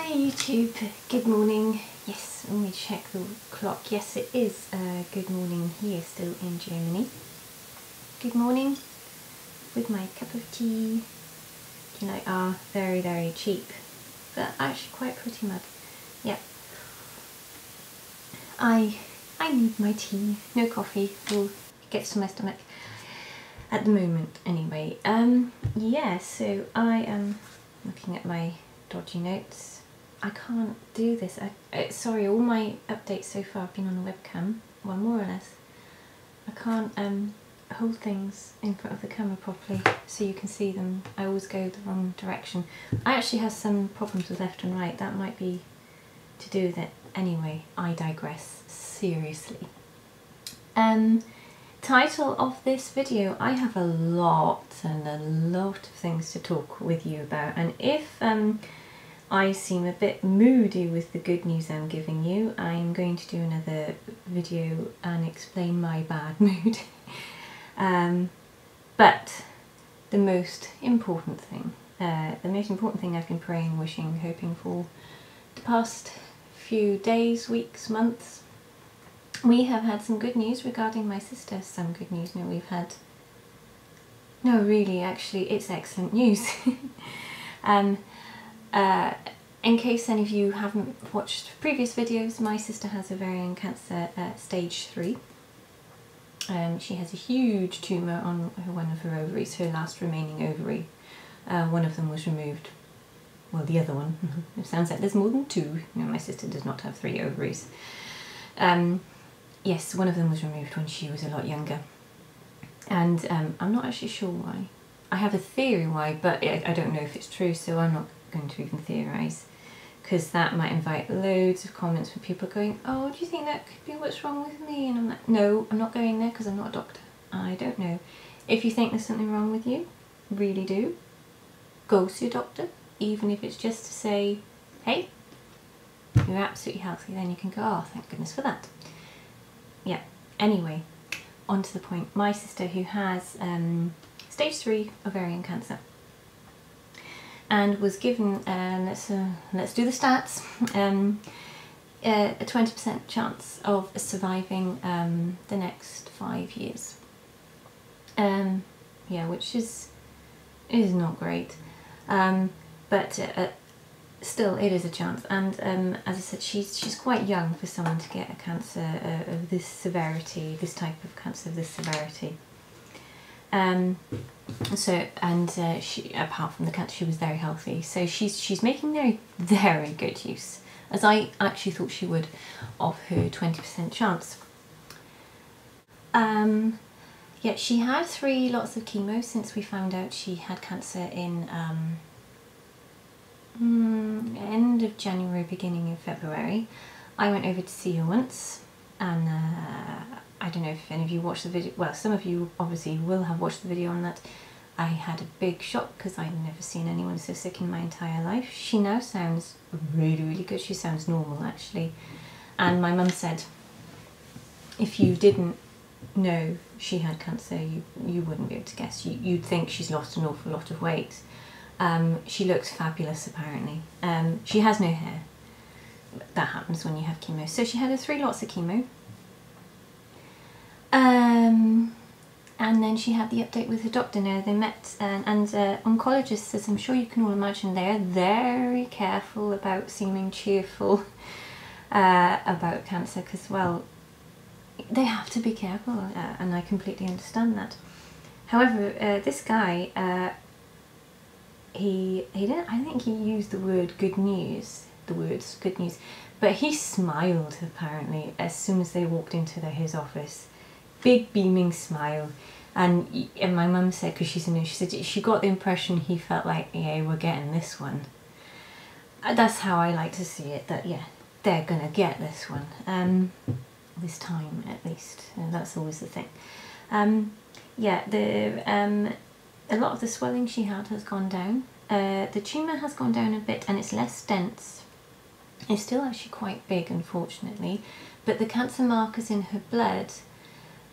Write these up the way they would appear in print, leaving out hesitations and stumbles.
Hi YouTube, good morning. Yes, let me check the clock. Yes, it is good morning here still in Germany. Good morning with my cup of tea. You know, are very, very cheap, but actually quite pretty mug. Yeah. I need my tea, no coffee, will get to my stomach at the moment anyway. Yeah, so I am looking at my dodgy notes. I can't do this. Sorry, all my updates so far have been on the webcam, well, more or less. I can't hold things in front of the camera properly so you can see them. I always go the wrong direction. I actually have some problems with left and right. That might be to do with it. Anyway, I digress. Seriously. Title of this video, I have a lot of things to talk with you about, and if I seem a bit moody with the good news I'm giving you, I'm going to do another video and explain my bad mood. But the most important thing I've been praying, wishing, hoping for the past few days, weeks, months, we have had some good news regarding my sister. Some good news. No, really, actually, it's excellent news. In case any of you haven't watched previous videos, my sister has ovarian cancer stage 3. She has a huge tumour on one of her ovaries, her last remaining ovary. One of them was removed. Well, the other one. It sounds like there's more than two. No, my sister does not have 3 ovaries. Yes, one of them was removed when she was a lot younger. And I'm not actually sure why. I have a theory why, but I don't know if it's true, so I'm not going to even theorise, because that might invite loads of comments from people going, oh, do you think that could be what's wrong with me? And I'm like, no, I'm not going there because I'm not a doctor. I don't know. If you think there's something wrong with you, really do, go see a doctor, even if it's just to say, hey, you're absolutely healthy, then you can go, oh, thank goodness for that. Yeah, anyway, on to the point. My sister, who has stage 3 ovarian cancer, and was given, let's do the stats, a 20% chance of surviving the next 5 years. Yeah, which is not great, but still it is a chance. And as I said, she's quite young for someone to get a cancer of this severity, this type of cancer of this severity. She, apart from the cancer, she was very healthy, so she's making very good use, as I actually thought she would, of her 20% chance. Yeah, she had 3 lots of chemo since we found out she had cancer in end of January, beginning of February. I went over to see her once, and I don't know if any of you watched the video. Well, some of you obviously will have watched the video on that. I had a big shock because I'd never seen anyone so sick in my entire life. She now sounds really good. She sounds normal, actually. And my mum said, if you didn't know she had cancer, you wouldn't be able to guess. You'd think she's lost an awful lot of weight. She looks fabulous, apparently. She has no hair. That happens when you have chemo. So she had her 3 lots of chemo. And then she had the update with her doctor. Now they met, and oncologists, as I'm sure you can all imagine, they're very careful about seeming cheerful about cancer, because, well, they have to be careful, and I completely understand that. However, this guy, he didn't, I think he used the word good news, but he smiled, apparently, as soon as they walked into his office. Big beaming smile. And my mum said, because she's a nurse, she said she got the impression he felt like, yeah, we're getting this one. That's how I like to see it, that yeah, they're gonna get this one, this time at least. And that's always the thing. Yeah, a lot of the swelling she had has gone down. The tumour has gone down a bit, and it's less dense. It's still actually quite big, unfortunately, but the cancer markers in her blood,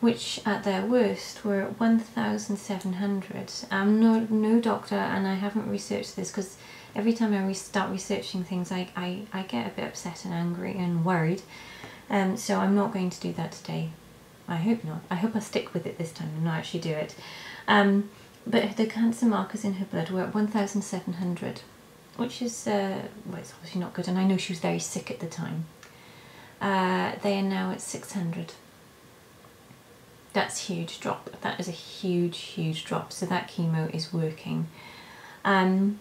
which at their worst were at 1,700. I'm no doctor, and I haven't researched this because every time I start researching things, I get a bit upset and angry and worried. So I'm not going to do that today. I hope not. I hope I stick with it this time and not actually do it. But the cancer markers in her blood were at 1,700, which is, well, it's obviously not good, and I know she was very sick at the time. They are now at 600. That's a huge drop. That is a huge, huge drop. So that chemo is working. Yes,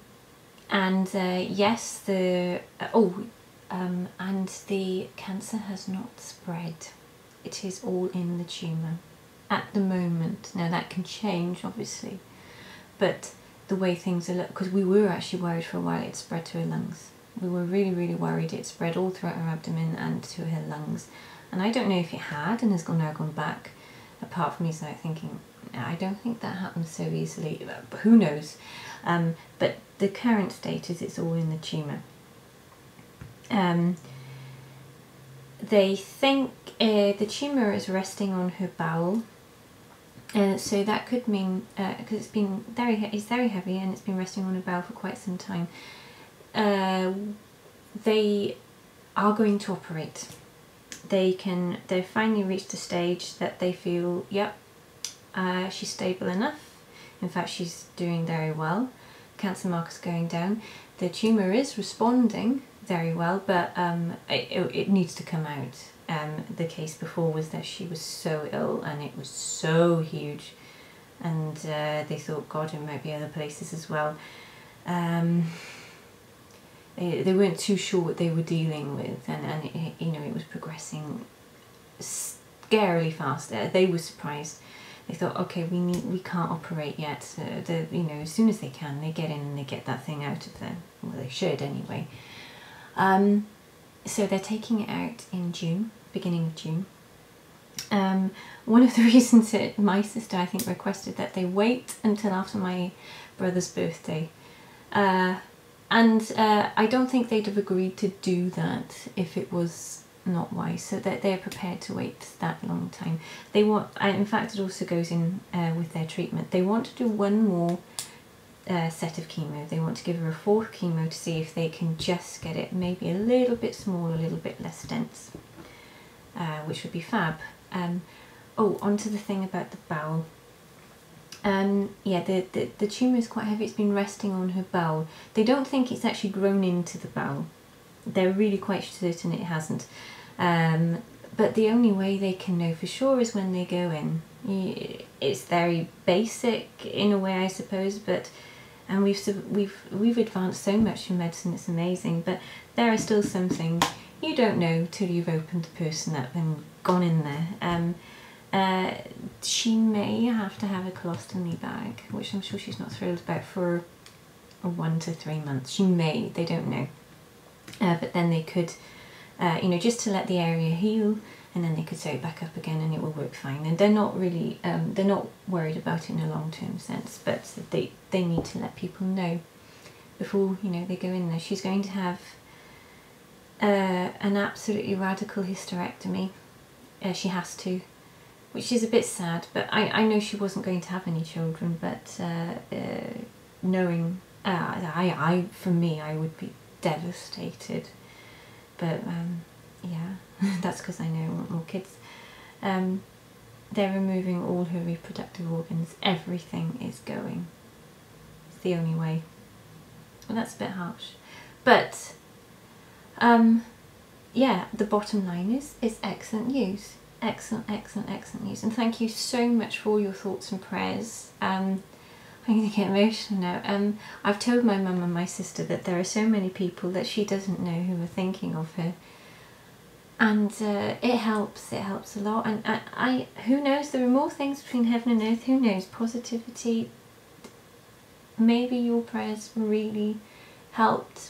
and the cancer has not spread. It is all in the tumour at the moment. Now that can change, obviously, but the way things are, because we were actually worried for a while it spread to her lungs. We were really, really worried it spread all throughout her abdomen and to her lungs. And I don't know if it had and has now gone back, apart from me thinking, I don't think that happens so easily, but who knows. But the current state is it's all in the tumour. They think the tumour is resting on her bowel, so that could mean, because it's very heavy and it's been resting on her bowel for quite some time. They are going to operate. They've finally reached a stage that they feel, yep, she's stable enough. In fact, she's doing very well. Cancer markers going down. The tumour is responding very well, but it needs to come out. The case before was that she was so ill and it was so huge, and they thought, God, it might be other places as well. They weren't too sure what they were dealing with, and it was progressing scarily fast. They were surprised. They thought, okay, we can't operate yet. As soon as they can, they get in and they get that thing out of there. Well, they should anyway. So they're taking it out in June, beginning of June. One of the reasons that my sister, I think, requested that they wait until after my brother's birthday. And I don't think they'd have agreed to do that if it was not wise, so that they're prepared to wait that long time. They want, in fact, it also goes in with their treatment. They want to do one more set of chemo. They want to give her a 4th chemo to see if they can just get it maybe a little bit smaller, a little bit less dense, which would be fab. Onto the thing about the bowel. The tumour is quite heavy. It's been resting on her bowel. They don't think it's actually grown into the bowel. They're really quite certain it hasn't. But the only way they can know for sure is when they go in. It's very basic in a way, I suppose, and we've advanced so much in medicine. It's amazing. But there are still some things you don't know till you've opened the person up and gone in there. She may have to have a colostomy bag, which I'm sure she's not thrilled about, for 1 to 3 months. She may, they don't know. But then they could, just to let the area heal, and then they could sew it back up again and it will work fine. And they're not really, they're not worried about it in a long-term sense, but they need to let people know before, they go in there. She's going to have an absolutely radical hysterectomy. She has to, which is a bit sad, but I know she wasn't going to have any children, but knowing, for me, I would be devastated. But yeah, that's because I know I want more kids. They're removing all her reproductive organs. Everything is going. It's the only way. Well, that's a bit harsh. But yeah, the bottom line is it's excellent news. Excellent, excellent, excellent news. And thank you so much for all your thoughts and prayers. I'm going to get emotional now. I've told my mum and my sister that there are so many people that she doesn't know who are thinking of her. And it helps a lot. And who knows, there are more things between heaven and earth. Who knows, positivity. Maybe your prayers really helped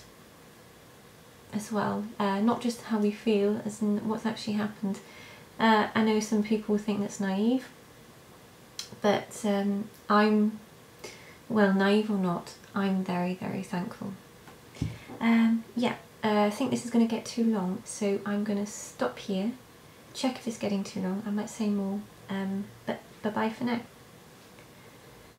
as well. Not just how we feel, as in what's actually happened. I know some people think that's naive, but I'm, well, naive or not, I'm very, very thankful. I think this is going to get too long, so I'm going to stop here, check if it's getting too long. I might say more, but bye-bye for now.